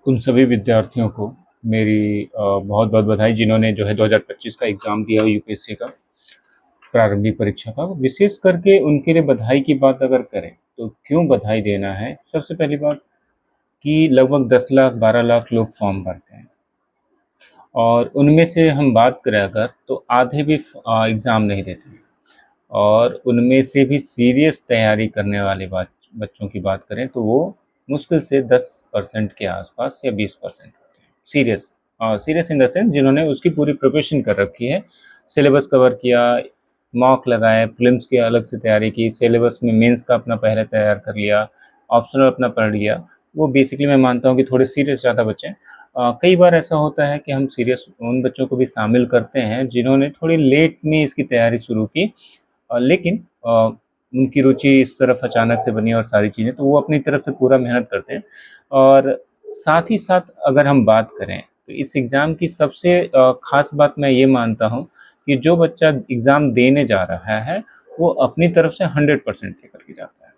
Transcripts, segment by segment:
उन सभी विद्यार्थियों को मेरी बहुत-बहुत बधाई जिन्होंने जो है 2025 का एग्ज़ाम दिया यूपीएससी का, प्रारंभिक परीक्षा का। विशेष करके उनके लिए बधाई की बात अगर करें, तो क्यों बधाई देना है? सबसे पहली बात कि लगभग 10 लाख, 12 लाख लोग फॉर्म भरते हैं और उनमें से हम बात करें अगर, तो आधे भी एग्ज़ाम नहीं देते हैं और उनमें से भी सीरियस तैयारी करने वाले बच्चों की बात करें, तो वो मुश्किल से 10% के आसपास या 20% होते हैं serious. Serious in the sense जिन्होंने उसकी पूरी प्रिपरेशन कर रखी है, सिलेबस कवर किया, मॉक लगाए, प्रीलिम्स की अलग से तैयारी की, सिलेबस में मेंस का अपना पहले तैयार कर लिया, ऑप्शनल अपना पढ़ लिया। वो बेसिकली मैं मानता हूँ कि थोड़े सीरियस ज़्यादा बच्चे हैं। कई बार ऐसा होता है कि हम सीरियस उन बच्चों को भी शामिल करते हैं जिन्होंने थोड़ी लेट में इसकी तैयारी शुरू की, लेकिन उनकी रुचि इस तरफ अचानक से बनी और सारी चीज़ें, तो वो अपनी तरफ से पूरा मेहनत करते हैं। और साथ ही साथ अगर हम बात करें, तो इस एग्ज़ाम की सबसे ख़ास बात मैं ये मानता हूँ कि जो बच्चा एग्ज़ाम देने जा रहा है, वो अपनी तरफ से 100% देकर के जाता है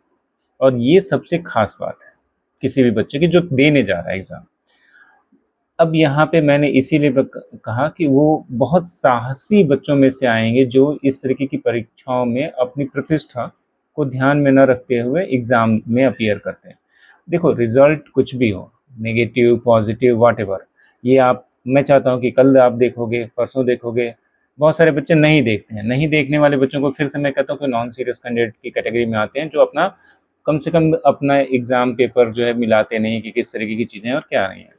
और ये सबसे ख़ास बात है, किसी भी बच्चे की जो देने जा रहा है एग्ज़ाम। अब यहाँ पे मैंने इसीलिए कहा कि वो बहुत साहसी बच्चों में से आएँगे जो इस तरीके की परीक्षाओं में अपनी प्रतिष्ठा को ध्यान में न रखते हुए एग्ज़ाम में अपीयर करते हैं। देखो रिज़ल्ट कुछ भी हो, नेगेटिव, पॉज़िटिव, व्हाटएवर, ये मैं चाहता हूँ कि कल आप देखोगे, परसों देखोगे, बहुत सारे बच्चे नहीं देखते हैं। नहीं देखने वाले बच्चों को फिर से मैं कहता हूँ कि नॉन सीरियस कैंडिडेट की कैटेगरी में आते हैं, जो अपना कम से कम अपना एग्ज़ाम पेपर जो है मिलाते नहीं कि किस तरीके की चीज़ें हैं और क्या नहीं है।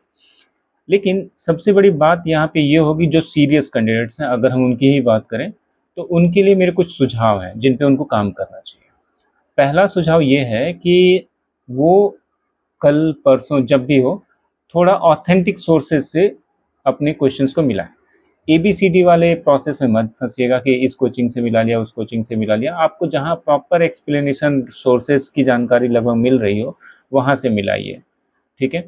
लेकिन सबसे बड़ी बात यहाँ पे ये होगी, जो सीरियस कैंडिडेट्स हैं अगर हम उनकी ही बात करें, तो उनके लिए मेरे कुछ सुझाव हैं जिन पे उनको काम करना चाहिए। पहला सुझाव ये है कि वो कल परसों जब भी हो, थोड़ा ऑथेंटिक सोर्सेज से अपने क्वेश्चंस को मिलाएं। एबीसीडी वाले प्रोसेस में मत फंसिएगा कि इस कोचिंग से मिला लिया, उस कोचिंग से मिला लिया। आपको जहाँ प्रॉपर एक्सप्लेनेशन सोर्सेज की जानकारी लगभग मिल रही हो, वहाँ से मिलाइए, ठीक है।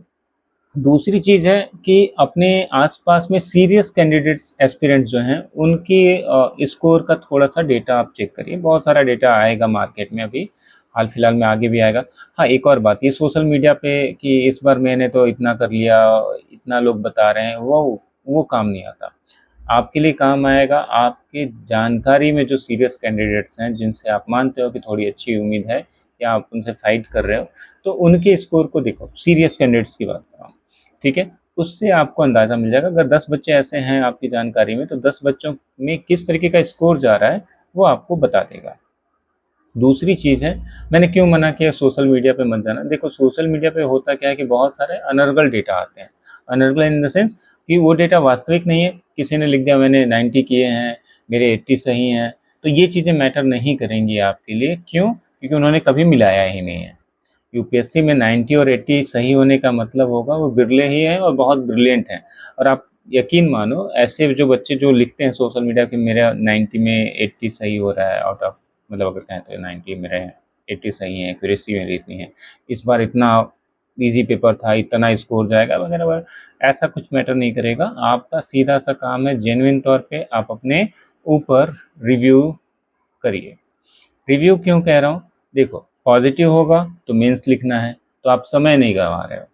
दूसरी चीज़ है कि अपने आसपास में सीरियस कैंडिडेट्स एस्पिरेंट्स जो हैं उनकी स्कोर का थोड़ा-सा डेटा आप चेक करिए। बहुत सारा डेटा आएगा मार्केट में अभी, हाल-फिलहाल में आगे भी आएगा। हाँ, एक और बात, ये सोशल मीडिया पे कि इस बार मैंने तो इतना कर लिया, इतना लोग बता रहे हैं, वो काम नहीं आता। आपके लिए काम आएगा आपकी जानकारी में जो सीरियस कैंडिडेट्स हैं, जिनसे आप मानते हो कि थोड़ी अच्छी उम्मीद है या आप उनसे फाइट कर रहे हो, तो उनके स्कोर को देखो। सीरियस कैंडिडेट्स की बात कर रहा हूँ। ठीक है? उससे आपको अंदाज़ा मिल जाएगा। अगर 10 बच्चे ऐसे हैं आपकी जानकारी में, तो 10 बच्चों में किस तरीके का स्कोर जा रहा है, वो आपको बता देगा। दूसरी चीज़ है, मैंने क्यों मना किया सोशल मीडिया पे मत जाना। देखो सोशल मीडिया पे होता क्या है कि बहुत सारे अनर्गल डेटा आते हैं। अनर्गल इन द सेंस कि वो डेटा वास्तविक नहीं है। किसी ने लिख दिया मैंने 90 किए हैं, मेरे 80 सही हैं, तो ये चीज़ें मैटर नहीं करेंगी आपके लिए। क्यों? क्योंकि उन्होंने कभी मिलाया ही नहीं है। यूपीएससी में 90 और 80 सही होने का मतलब होगा वो बिरले ही हैं और बहुत ब्रिलियंट हैं। और आप यकीन मानो, ऐसे जो बच्चे जो लिखते हैं सोशल मीडिया पे मेरा 90 में 80 सही हो रहा है, आउट ऑफ मतलब अगर कहें तो 90 मेरे 80 सही है, एक्यूरेसी मेरी इतनी है, इस बार इतना ईजी पेपर था, इतना स्कोर जाएगा वगैरह वगैरह, ऐसा कुछ मैटर नहीं करेगा। आपका सीधा सा काम है, जेन्युइन तौर पे आप अपने ऊपर रिव्यू करिए। रिव्यू क्यों कह रहा हूँ? देखो पॉजिटिव होगा तो मेंस लिखना है, तो आप समय नहीं गंवा रहे हो।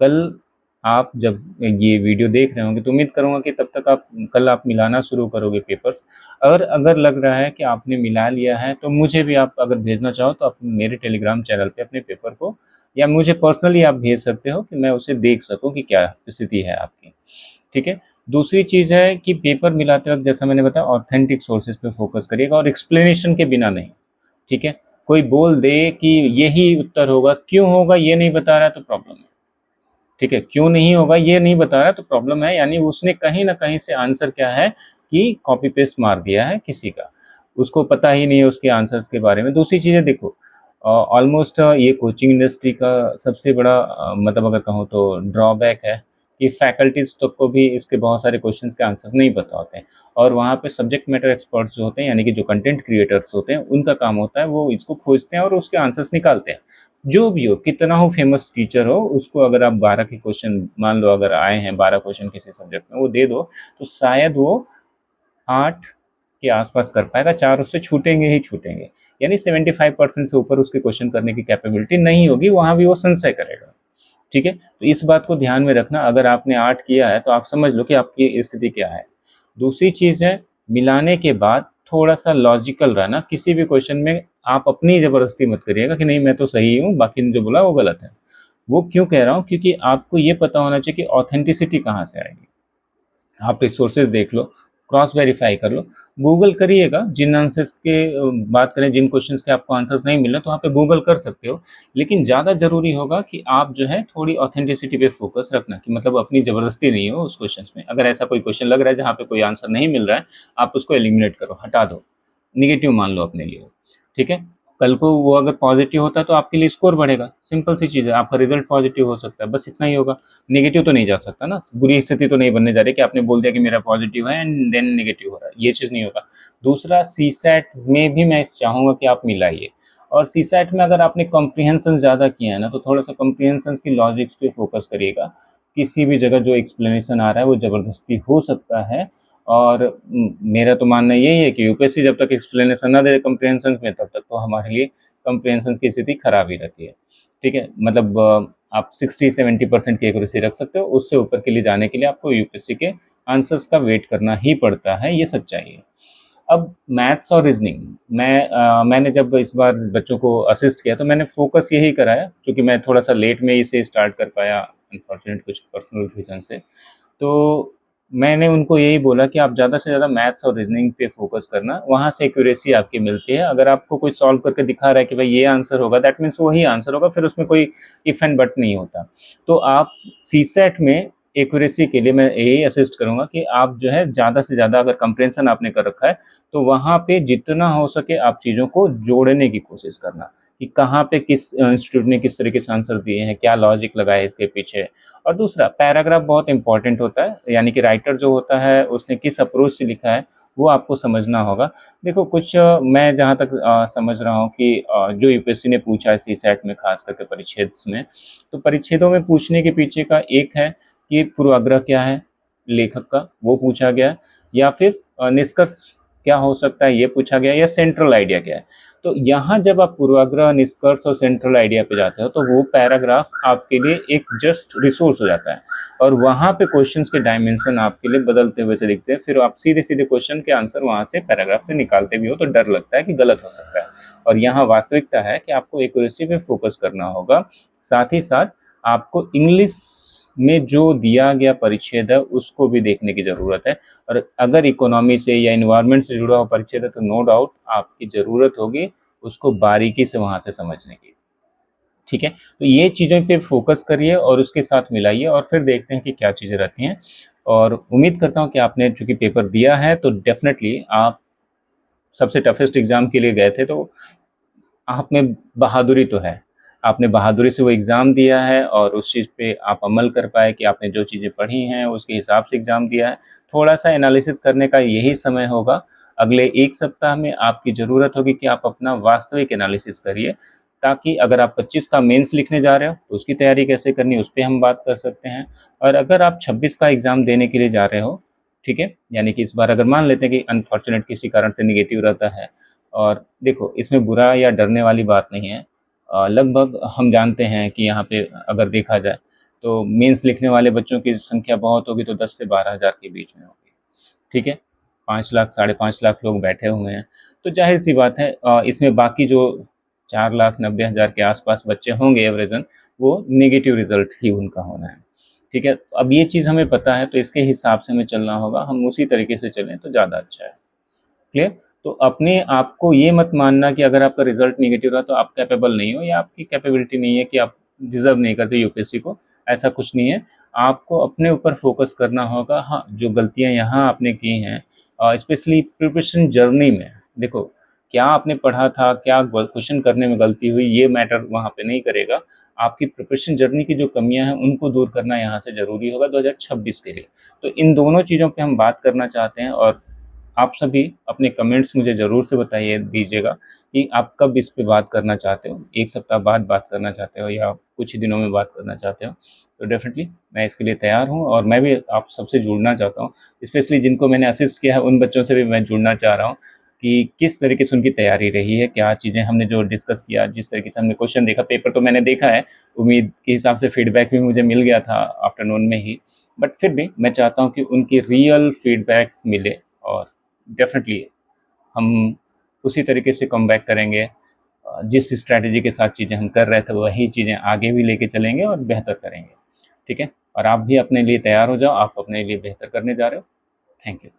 कल आप जब ये वीडियो देख रहे होंगे तो उम्मीद करूँगा कि तब तक कल आप मिलाना शुरू करोगे पेपर्स। अगर अगर लग रहा है कि आपने मिला लिया है, तो मुझे भी आप अगर भेजना चाहो तो आप मेरे टेलीग्राम चैनल पे अपने पेपर को, या मुझे पर्सनली आप भेज सकते हो कि मैं उसे देख सकूँ कि क्या स्थिति है आपकी, ठीक है। दूसरी चीज़ है कि पेपर मिलाते वक्त जैसा मैंने बताया, ऑथेंटिक सोर्सेज पे फोकस करिएगा और एक्सप्लेनेशन के बिना नहीं, ठीक है। कोई बोल दे कि यही उत्तर होगा, क्यों होगा ये नहीं बता रहा तो प्रॉब्लम है, ठीक है। क्यों नहीं होगा ये नहीं बता रहा तो प्रॉब्लम है, यानी उसने कहीं ना कहीं से आंसर क्या है कि कॉपी पेस्ट मार दिया है किसी का, उसको पता ही नहीं है उसके आंसर्स के बारे में। दूसरी चीज़ है, देखो ऑलमोस्ट ये कोचिंग इंडस्ट्री का सबसे बड़ा मतलब अगर कहूँ तो ड्रॉबैक है कि फैकल्टीज तक को भी इसके बहुत सारे क्वेश्चंस के आंसर नहीं पता होते हैं। और वहाँ पे सब्जेक्ट मैटर एक्सपर्ट्स जो होते हैं, यानी कि जो कंटेंट क्रिएटर्स होते हैं, उनका काम होता है वो इसको खोजते हैं और उसके आंसर्स निकालते हैं। जो भी हो, कितना हो फेमस टीचर हो, उसको अगर आप 12 के क्वेश्चन मान लो, अगर आए हैं 12 क्वेश्चन किसी सब्जेक्ट में, वो दे दो, तो शायद वो 8 के आसपास कर पाएगा, 4 उससे छूटेंगे ही छूटेंगे। यानी 75% से ऊपर उसके क्वेश्चन करने की कैपेबिलिटी नहीं होगी, वहाँ भी वो संशय करेगा। ठीक है? तो इस बात को ध्यान में रखना, अगर आपने 8 किया है तो आप समझ लो कि आपकी स्थिति क्या है। दूसरी चीज़ है, मिलाने के बाद थोड़ा-सा लॉजिकल रहना, किसी भी क्वेश्चन में आप अपनी ज़बरदस्ती मत करिएगा कि नहीं मैं तो सही हूँ, बाकी ने जो बोला वो गलत है। वो क्यों कह रहा हूँ, क्योंकि आपको ये पता होना चाहिए कि ऑथेंटिसिटी कहाँ से आएगी। आप रिसोर्सेज देख लो, क्रॉस वेरीफाई कर लो, गूगल करिएगा। जिन आंसर्स के बात करें, जिन क्वेश्चंस के आपको आंसर्स नहीं मिल रहे तो वहाँ पे गूगल कर सकते हो, लेकिन ज़्यादा ज़रूरी होगा कि आप जो है थोड़ी ऑथेंटिसिटी पे फोकस रखना, कि मतलब अपनी ज़बरदस्ती नहीं हो उस क्वेश्चंस में। अगर ऐसा कोई क्वेश्चन लग रहा है जहाँ पे कोई आंसर नहीं मिल रहा है, आप उसको एलिमिनेट करो, हटा दो, निगेटिव मान लो अपने लिए, ठीक है? कल को वो अगर पॉजिटिव होता है तो आपके लिए स्कोर बढ़ेगा, सिंपल सी चीज़ है, आपका रिजल्ट पॉजिटिव हो सकता है, बस इतना ही होगा। नेगेटिव तो नहीं जा सकता ना, बुरी स्थिति तो नहीं बनने जा रही कि आपने बोल दिया कि मेरा पॉजिटिव है एंड देन नेगेटिव हो रहा है, ये चीज़ नहीं होगा। दूसरा, सीसैट में भी मैं चाहूँगा कि आप मिलाइए, और सीसैट में अगर आपने कॉम्प्रिहेंशन ज़्यादा किया है ना, तो थोड़ा-सा कॉम्प्रिहेंशन की लॉजिक्स पे फोकस करिएगा। किसी भी जगह जो एक्सप्लेनेशन आ रहा है वो ज़बरदस्ती हो सकता है, और मेरा तो मानना यही है कि यूपीएससी जब तक एक्सप्लेनेशन ना दे कॉम्प्रिहेंशन में, तब तक तो हमारे लिए कॉम्प्रिहेंशन की स्थिति खराब ही रहती है, ठीक है? मतलब आप 60-70% की एक्यूरेसी रख सकते हो, उससे ऊपर के लिए जाने के लिए आपको यूपीएससी के आंसर्स का वेट करना ही पड़ता है, ये सच्चाई है। अब मैथ्स और रीजनिंग, मैंने जब इस बार बच्चों को असिस्ट किया तो मैंने फोकस यही कराया, क्योंकि मैं थोड़ा-सा लेट में इसे स्टार्ट कर पाया अनफॉर्चुनेट कुछ पर्सनल रीज़न से। तो मैंने उनको यही बोला कि आप ज़्यादा से ज़्यादा मैथ्स और रीजनिंग पे फोकस करना, वहाँ से एक्यूरेसी आपकी मिलती है। अगर आपको कोई सॉल्व करके दिखा रहा है कि भाई ये आंसर होगा, दैट मीन्स वही आंसर होगा, फिर उसमें कोई इफ एंड बट नहीं होता। तो आप सीसैट में एक्यूरेसी के लिए मैं यही असिस्ट करूँगा कि आप जो है ज़्यादा से ज़्यादा, अगर कंप्रेंशन आपने कर रखा है, तो वहाँ पे जितना हो सके आप चीज़ों को जोड़ने की कोशिश करना, कि कहाँ पे किस इंस्टीट्यूट ने किस तरीके से आंसर दिए हैं, क्या लॉजिक लगा है इसके पीछे। और दूसरा, पैराग्राफ बहुत इंपॉर्टेंट होता है, यानी कि राइटर जो होता है उसने किस अप्रोच से लिखा है वो आपको समझना होगा। देखो कुछ मैं जहाँ तक समझ रहा हूँ कि जो यूपीएससी ने पूछा है सीसैट में, खास करके परिच्छेद में, तो परिच्छेदों में पूछने के पीछे का एक है कि पूर्वाग्रह क्या है लेखक का, वो पूछा गया, या फिर निष्कर्ष क्या हो सकता है ये पूछा गया, या सेंट्रल आइडिया क्या है। तो यहाँ जब आप पूर्वाग्रह, निष्कर्ष और सेंट्रल आइडिया पे जाते हो तो वो पैराग्राफ आपके लिए एक जस्ट रिसोर्स हो जाता है, और वहाँ पे क्वेश्चंस के डायमेंशन आपके लिए बदलते हुए से दिखते हैं। फिर आप सीधे सीधे क्वेश्चन के आंसर वहाँ से पैराग्राफ से निकालते भी हो तो डर लगता है कि गलत हो सकता है, और यहाँ वास्तविकता है कि आपको एक्यूरेसी पे फोकस करना होगा। साथ ही साथ आपको इंग्लिश में जो दिया गया परिच्छेद है उसको भी देखने की ज़रूरत है, और अगर इकोनॉमी से या इन्वायरमेंट से जुड़ा हुआ परिच्छेद है तो नो डाउट आपकी ज़रूरत होगी उसको बारीकी से वहाँ से समझने की, ठीक है? तो ये चीज़ों पे फोकस करिए और उसके साथ मिलाइए, और फिर देखते हैं कि क्या चीज़ें रहती हैं। और उम्मीद करता हूँ कि आपने चूँकि पेपर दिया है तो डेफ़िनेटली आप सबसे टफ़ेस्ट एग्ज़ाम के लिए गए थे, तो आप में बहादुरी तो है। आपने बहादुरी से वो एग्ज़ाम दिया है और उस चीज़ पे आप अमल कर पाए कि आपने जो चीज़ें पढ़ी हैं उसके हिसाब से एग्ज़ाम दिया है। थोड़ा-सा एनालिसिस करने का यही समय होगा। अगले 1 सप्ताह में आपकी ज़रूरत होगी कि आप अपना वास्तविक एनालिसिस करिए, ताकि अगर आप 25 का मेंस लिखने जा रहे हो तो उसकी तैयारी कैसे करनी है उस पे हम बात कर सकते हैं। और अगर आप 26 का एग्ज़ाम देने के लिए जा रहे हो, ठीक है? यानी कि इस बार अगर मान लेते हैं कि अनफॉर्चुनेट किसी कारण से नेगेटिव रहता है, और देखो इसमें बुरा या डरने वाली बात नहीं है। लगभग हम जानते हैं कि यहाँ पे अगर देखा जाए तो मेंस लिखने वाले बच्चों की संख्या बहुत होगी तो 10 से 12 हज़ार के बीच में होगी, ठीक है? 5 लाख, साढ़े 5 लाख लोग बैठे हुए हैं, तो ज़ाहिर-सी बात है इसमें बाकी जो 4,90,000 के आस-पास बच्चे होंगे एवरेजन, वो नेगेटिव रिज़ल्ट ही उनका होना है, ठीक है? अब ये चीज़ हमें पता है तो इसके हिसाब से हमें चलना होगा, हम उसी तरीके से चलें तो ज़्यादा अच्छा है। क्लियर? तो अपने आप को ये मत मानना कि अगर आपका रिजल्ट नेगेटिव रहा तो आप कैपेबल नहीं हो, या आपकी कैपेबिलिटी नहीं है कि आप डिज़र्व नहीं करते यूपीएससी को, ऐसा कुछ नहीं है। आपको अपने ऊपर फोकस करना होगा। हाँ, जो गलतियाँ यहाँ आपने की हैं स्पेशली प्रिपरेशन जर्नी में, देखो क्या आपने पढ़ा था, क्या क्वेश्चन करने में गलती हुई, ये मैटर वहाँ पे नहीं करेगा। आपकी प्रिपरेशन जर्नी की जो कमियाँ हैं उनको दूर करना यहाँ से ज़रूरी होगा 2026 के लिए। तो इन दोनों चीज़ों पे हम बात करना चाहते हैं, और आप सभी अपने कमेंट्स मुझे ज़रूर से बताइए दीजिएगा कि आप कब इस पे बात करना चाहते हो, 1 सप्ताह बाद बात करना चाहते हो या कुछ ही दिनों में बात करना चाहते हो। तो डेफ़िनेटली मैं इसके लिए तैयार हूँ, और मैं भी आप सबसे जुड़ना चाहता हूँ, स्पेशली जिनको मैंने असिस्ट किया है उन बच्चों से भी मैं जुड़ना चाह रहा हूँ कि किस तरीके से उनकी तैयारी रही है, क्या चीज़ें हमने जो डिस्कस किया, जिस तरीके से हमने क्वेश्चन देखा, पेपर तो मैंने देखा है, उम्मीद के हिसाब से फीडबैक भी मुझे मिल गया था आफ्टरनून में ही, बट फिर भी मैं चाहता हूँ कि उनकी रियल फीडबैक मिले और डेफ़िनेटली हम उसी तरीके से कमबैक करेंगे। जिस स्ट्रैटेजी के साथ चीज़ें हम कर रहे थे, वही चीज़ें आगे भी लेके चलेंगे और बेहतर करेंगे, ठीक है? और आप भी अपने लिए तैयार हो जाओ, आप अपने लिए बेहतर करने जा रहे हो। Thank you.